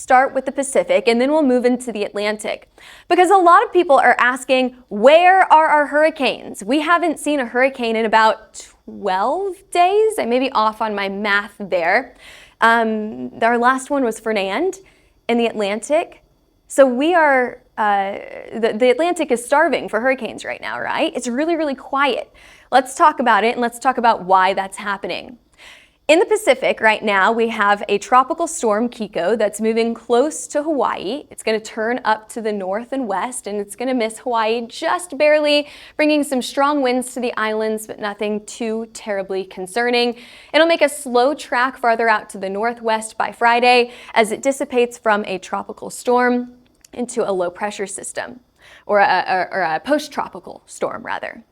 start with the Pacific and then we'll move into the Atlantic. Because a lot of people are asking, where are our hurricanes? We haven't seen a hurricane in about 12 days. I may be off on my math there. Our last one was Fernand in the Atlantic. So we are, the Atlantic is starving for hurricanes right now, right? It's really, really quiet. Let's talk about it and let's talk about why that's happening. In the Pacific right now, we have a tropical storm, Kiko, that's moving close to Hawaii. It's going to turn up to the north and west, and it's going to miss Hawaii just barely, bringing some strong winds to the islands, but nothing too terribly concerning. It'll make a slow track farther out to the northwest by Friday as it dissipates from a tropical storm into a low pressure system, or a post-tropical storm, rather.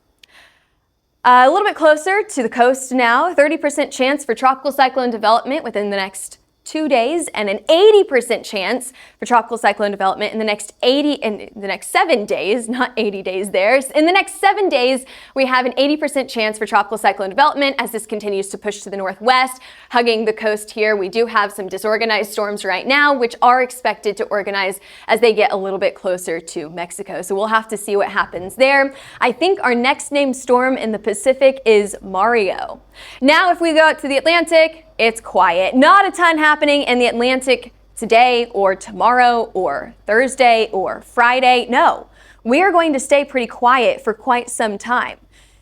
A little bit closer to the coast now, 30% chance for tropical cyclone development within the next 2 days, and an 80% chance for tropical cyclone development in the next 7 days, not 80 days there. In the next 7 days, we have an 80% chance for tropical cyclone development as this continues to push to the northwest, hugging the coast here. We do have some disorganized storms right now, which are expected to organize as they get a little bit closer to Mexico. So we'll have to see what happens there. I think our next named storm in the Pacific is Mario. Now, if we go out to the Atlantic, it's quiet. Not a ton happening in the Atlantic today or tomorrow or Thursday or Friday. No, we are going to stay pretty quiet for quite some time.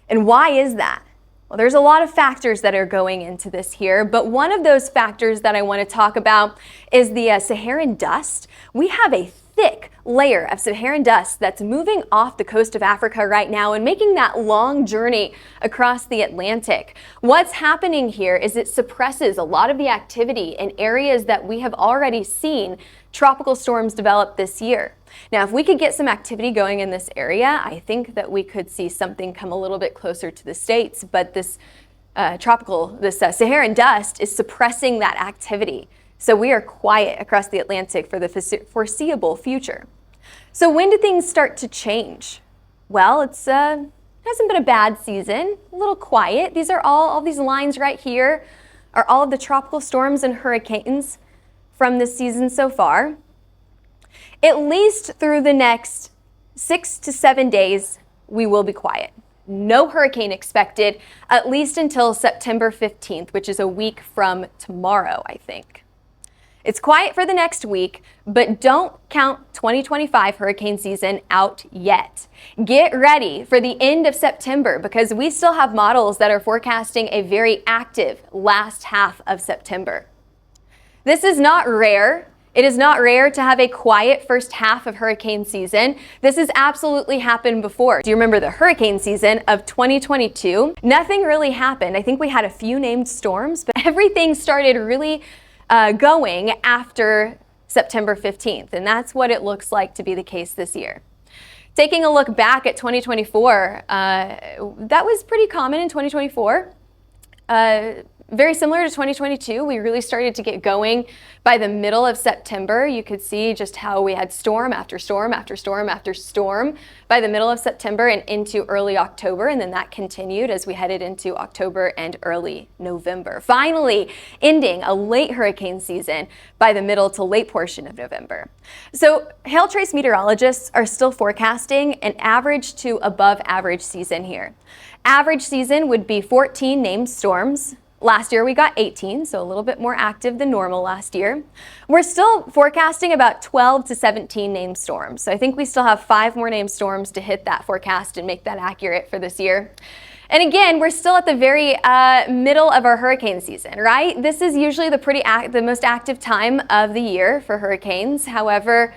And why is that? Well, there's a lot of factors that are going into this here, but one of those factors that I want to talk about is the Saharan dust. We have a thick layer of Saharan dust that's moving off the coast of Africa right now and making that long journey across the Atlantic. What's happening here is it suppresses a lot of the activity in areas that we have already seen tropical storms develop this year. Now, if we could get some activity going in this area, I think that we could see something come a little bit closer to the States, but this Saharan dust is suppressing that activity. So we are quiet across the Atlantic for the foreseeable future. So when do things start to change? Well, it hasn't been a bad season, a little quiet. These are all these lines right here are all of the tropical storms and hurricanes from this season so far. At least through the next 6 to 7 days, we will be quiet. No hurricane expected, at least until September 15th, which is a week from tomorrow, I think. It's quiet for the next week, but don't count 2025 hurricane season out yet. Get ready for the end of September because we still have models that are forecasting a very active last half of September. This is not rare. It is not rare to have a quiet first half of hurricane season. This has absolutely happened before. Do you remember the hurricane season of 2022? Nothing really happened. I think we had a few named storms, but everything started really going after September 15th, and that's what it looks like to be the case this year. Taking a look back at 2024, that was pretty common in 2024. Very similar to 2022, we really started to get going by the middle of September. You could see just how we had storm after storm after storm after storm by the middle of September and into early October, and then that continued as we headed into October and early November. Finally, ending a late hurricane season by the middle to late portion of November. So HailTrace meteorologists are still forecasting an average to above average season here. Average season would be 14 named storms. Last year we got 18, so a little bit more active than normal last year. We're still forecasting about 12 to 17 named storms. So I think we still have 5 more named storms to hit that forecast and make that accurate for this year. And again, we're still at the very middle of our hurricane season, right? This is usually the most active time of the year for hurricanes. However,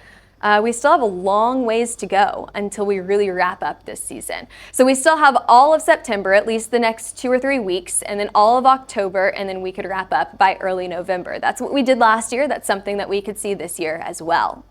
we still have a long ways to go until we really wrap up this season. So we still have all of September, at least the next 2 or 3 weeks, and then all of October, and then we could wrap up by early November. That's what we did last year. That's something that we could see this year as well.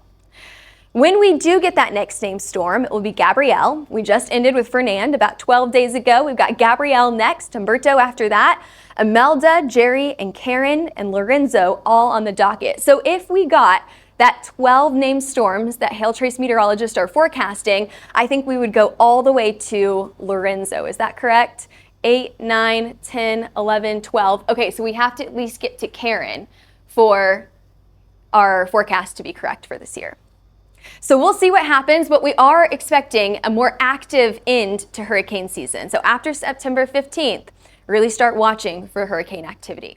When we do get that next named storm, it will be Gabrielle. We just ended with Fernand about 12 days ago. We've got Gabrielle next, Humberto after that, Imelda, Jerry, and Karen, and Lorenzo all on the docket. So if we got that 12 named storms that HailTrace meteorologists are forecasting, I think we would go all the way to Lorenzo. Is that correct? 8, 9, 10, 11, 12. Okay, so we have to at least get to Karen for are forecast to be correct for this year. So we'll see what happens, but we are expecting a more active end to hurricane season. So after September 15th, really start watching for hurricane activity.